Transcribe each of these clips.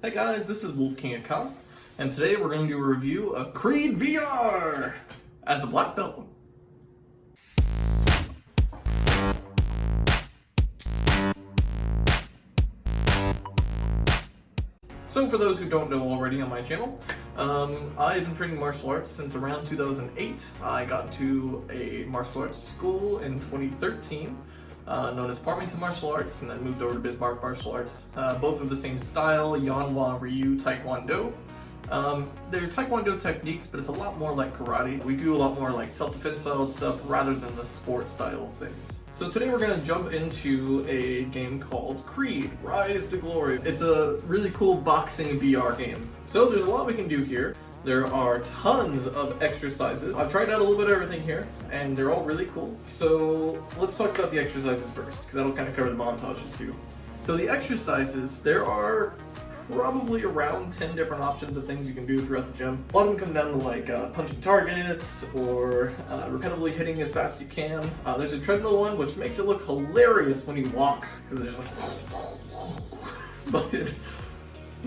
Hey guys, this is WolfKingAka, and today we're going to do a review of Creed VR as a black belt. So for those who don't know already on my channel, I've been training martial arts since around 2008. I got to a martial arts school in 2013. Known as Farmington Martial Arts, and then moved over to Bismarck Martial Arts. Both are the same style, Youn Ryu Taekwondo. They're Taekwondo techniques, but it's a lot more like karate. We do a lot more like self-defense style stuff rather than the sport style things. So today we're going to jump into a game called Creed, Rise to Glory. It's a really cool boxing VR game. So there's a lot we can do here. There are tons of exercises. I've tried out a little bit of everything here, and they're all really cool. So let's talk about the exercises first, because that'll kind of cover the montages too. So the exercises, there are probably around 10 different options of things you can do throughout the gym. A lot of them come down to like punching targets or repetitively hitting as fast as you can. There's a treadmill one, which makes it look hilarious when you walk, because there's like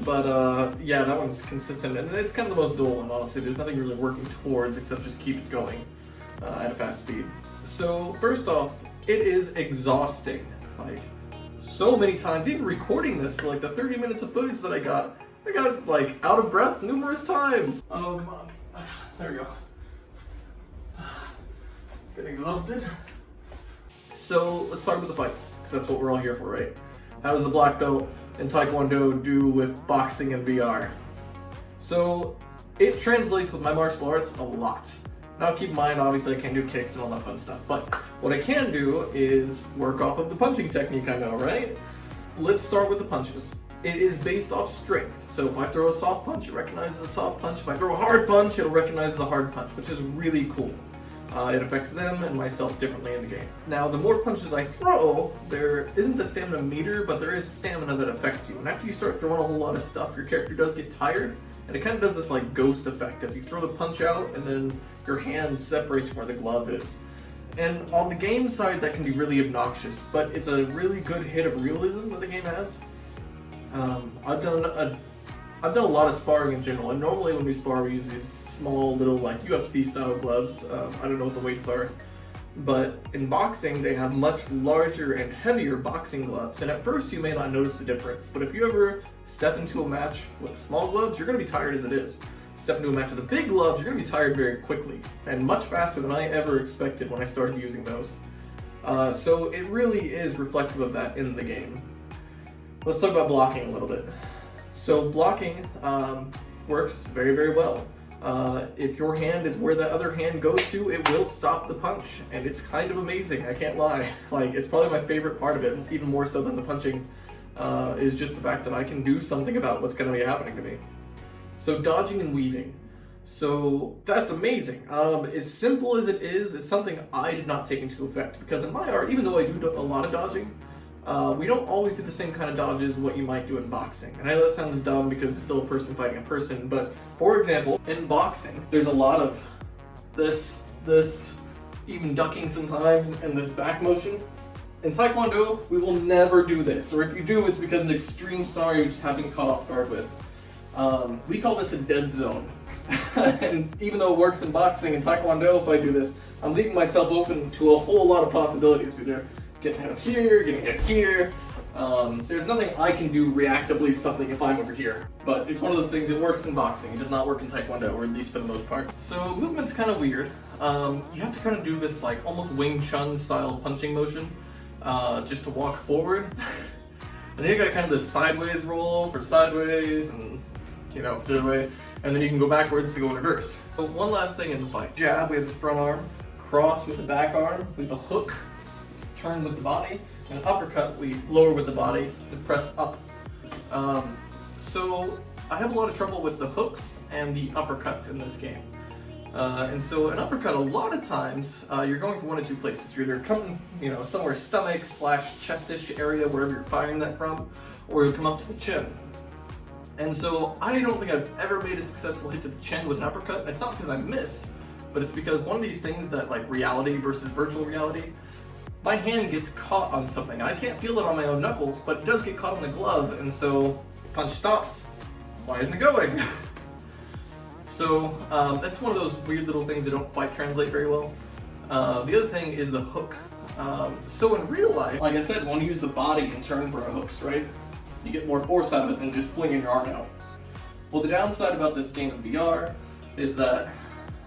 But yeah, that one's consistent, and it's kind of the most dull one, honestly. There's nothing really working towards except just keep it going at a fast speed. So first off, it is exhausting. Like, so many times, even recording this for like the 30 minutes of footage that I got like out of breath numerous times. Oh, come on. There we go. Getting exhausted. So let's start with the fights, because that's what we're all here for, right? How does the black belt in Taekwondo do with boxing and VR? So it translates with my martial arts a lot. Now keep in mind, obviously I can't do kicks and all that fun stuff, but what I can do is work off of the punching technique I know, right? Let's start with the punches. It is based off strength. So if I throw a soft punch, it recognizes a soft punch. If I throw a hard punch, it'll recognize a hard punch, which is really cool. It affects them and myself differently in the game. Now, the more punches I throw, there isn't a stamina meter, but there is stamina that affects you. And after you start throwing a whole lot of stuff, your character does get tired, and it kind of does this like ghost effect as you throw the punch out and then your hand separates from where the glove is. And on the game side, that can be really obnoxious, but it's a really good hit of realism that the game has. I've done a lot of sparring in general, and normally when we spar, we use these small little like UFC style gloves. I don't know what the weights are, but in boxing they have much larger and heavier boxing gloves, and at first you may not notice the difference, but if you ever step into a match with small gloves, you're going to be tired as it is. Step into a match with the big gloves, you're going to be tired very quickly, and much faster than I ever expected when I started using those. So it really is reflective of that in the game. Let's talk about blocking a little bit. So blocking works very, very well. If your hand is where the other hand goes to, it will stop the punch, and it's kind of amazing, I can't lie. Like, it's probably my favorite part of it, even more so than the punching, is just the fact that I can do something about what's going to be happening to me. So dodging and weaving. So that's amazing. As simple as it is, it's something I did not take into effect, because in my art, even though I do a lot of dodging, we don't always do the same kind of dodges as what you might do in boxing. And I know that sounds dumb because it's still a person fighting a person, but for example, in boxing, there's a lot of this, even ducking sometimes, and this back motion. In Taekwondo, we will never do this, or if you do, it's because of an extreme scenario you're just having caught off guard with. We call this a dead zone. And even though it works in boxing and Taekwondo, if I do this, I'm leaving myself open to a whole lot of possibilities either getting hit up here, getting hit here. There's nothing I can do reactively to something if I'm over here. But it's one of those things, it works in boxing. It does not work in Taekwondo, or at least for the most part. So movement's kind of weird. You have to kind of do this like almost Wing Chun style punching motion just to walk forward. And then you got kind of this sideways roll for sideways, and you know, for the other way. And then you can go backwards to go in reverse. So one last thing in the fight. Jab, we have the front arm. Cross with the back arm. We have a hook. Turn with the body, and an uppercut we lower with the body to press up. So I have a lot of trouble with the hooks and the uppercuts in this game. And so an uppercut, a lot of times, you're going for one of two places. You're either coming, you know, somewhere stomach / chestish area, wherever you're firing that from, or you come up to the chin. And so I don't think I've ever made a successful hit to the chin with an uppercut. And it's not because I miss, but it's because one of these things that like reality versus virtual reality, my hand gets caught on something. I can't feel it on my own knuckles, but it does get caught on the glove, and so punch stops, Why isn't it going? So that's one of those weird little things that don't quite translate very well. The other thing is the hook. So in real life, like I said, you want to use the body in turn for a hook strike. You get more force out of it than just flinging your arm out. Well, the downside about this game in VR is that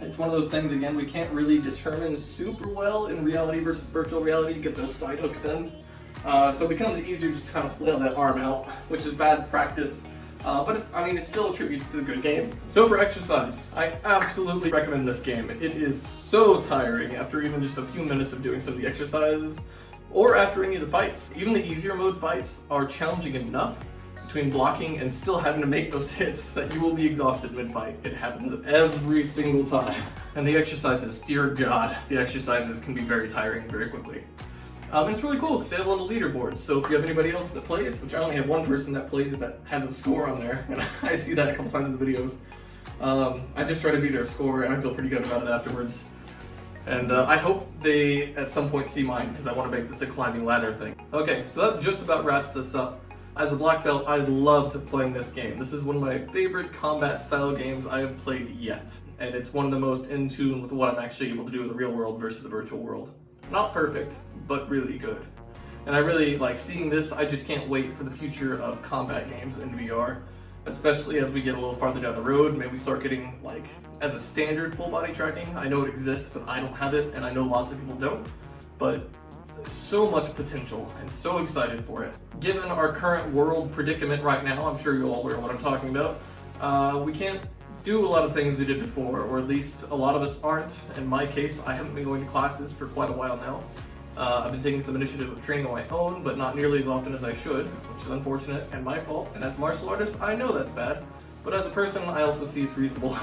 it's one of those things, again, we can't really determine super well in reality versus virtual reality to get those side hooks in. So it becomes easier just to kind of flail that arm out, which is bad practice. But I mean, it still attributes to the good game. So for exercise, I absolutely recommend this game. It is so tiring after even just a few minutes of doing some of the exercises, or after any of the fights. Even the easier mode fights are challenging enough between blocking and still having to make those hits that you will be exhausted mid-fight. It happens every single time. And the exercises, dear God, the exercises can be very tiring very quickly. And it's really cool because they have a little leaderboard. So if you have anybody else that plays, which I only have one person that plays that has a score on there, and I see that a couple times in the videos, I just try to be their score and I feel pretty good about it afterwards. And I hope they at some point see mine because I want to make this a climbing ladder thing. Okay, so that just about wraps this up. As a black belt, I loved playing this game. This is one of my favorite combat style games I have played yet. And it's one of the most in tune with what I'm actually able to do in the real world versus the virtual world. Not perfect, but really good. And I really like seeing this. I just can't wait for the future of combat games in VR, especially as we get a little farther down the road. Maybe we start getting, like, as a standard full body tracking. I know it exists, but I don't have it, and I know lots of people don't. But so much potential, and so excited for it. Given our current world predicament right now, I'm sure you're all aware of what I'm talking about, we can't do a lot of things we did before, or at least a lot of us aren't. In my case, I haven't been going to classes for quite a while now. I've been taking some initiative of training on my own, but not nearly as often as I should, which is unfortunate and my fault. And as a martial artist, I know that's bad, but as a person, I also see it's reasonable.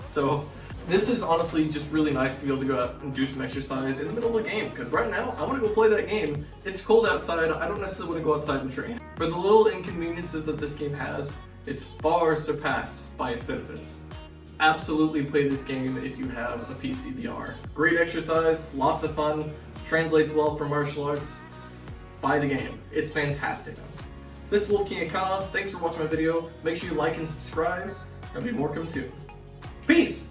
So this is honestly just really nice to be able to go out and do some exercise in the middle of a game, because right now, I want to go play that game. It's cold outside, I don't necessarily want to go outside and train. For the little inconveniences that this game has, it's far surpassed by its benefits. Absolutely play this game if you have a PC VR. Great exercise, lots of fun, translates well for martial arts. Buy the game, it's fantastic. This is WolfKingAka, thanks for watching my video. Make sure you like and subscribe, there'll be more coming soon. Peace!